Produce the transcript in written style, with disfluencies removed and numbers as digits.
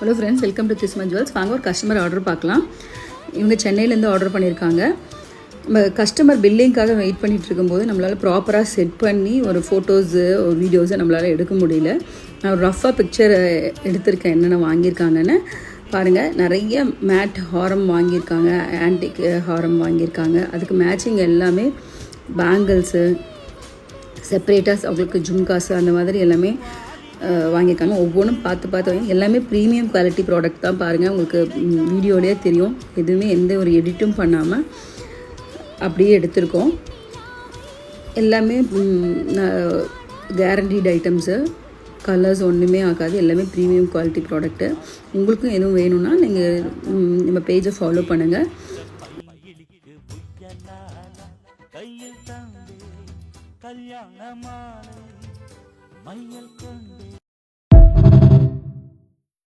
Hello friends, welcome to திஸ்மா jewels. வாங்க ஒரு கஸ்டமர் ஆர்டர் பார்க்கலாம். இவங்க சென்னையிலேருந்து ஆர்டர் பண்ணியிருக்காங்க. நம்ம கஸ்டமர் பில்லிங்காக வெயிட் பண்ணிகிட்டு இருக்கும்போது நம்மளால் ப்ராப்பராக செட் பண்ணி ஒரு ஃபோட்டோஸு ஒரு வீடியோஸை நம்மளால் எடுக்க முடியல. நான் ஒரு ரஃபாக பிக்சர் எடுத்திருக்கேன் என்னென்ன வாங்கியிருக்காங்கன்னு பாருங்கள். நிறைய மேட் ஹாரம் வாங்கியிருக்காங்க, ஆன்டிக் ஹாரம் வாங்கியிருக்காங்க. அதுக்கு மேட்சிங் எல்லாமே பேங்கிள்ஸு, செப்ரேட்டாக அவங்களுக்கு ஜும்காஸு அந்த மாதிரி எல்லாமே வாங்கியிருக்காங்க. ஒவ்வொன்றும் பார்த்து எல்லாமே ப்ரீமியம் குவாலிட்டி ப்ராடக்ட் தான். பாருங்கள், உங்களுக்கு வீடியோலேயே தெரியும். எதுவுமே எந்த ஒரு எடிட்டும் பண்ணாமல் அப்படியே எடுத்திருக்கோம். எல்லாமே கேரண்டீட் ஐட்டம்ஸு, கலர்ஸ் ஒன்றுமே ஆகாது. எல்லாமே ப்ரீமியம் குவாலிட்டி ப்ராடக்ட்டு. உங்களுக்கும் எதுவும் வேணும்னா நீங்கள் நம்ம பேஜை ஃபாலோ பண்ணுங்கள். கல்யாண மாலை மையல் கொண்டு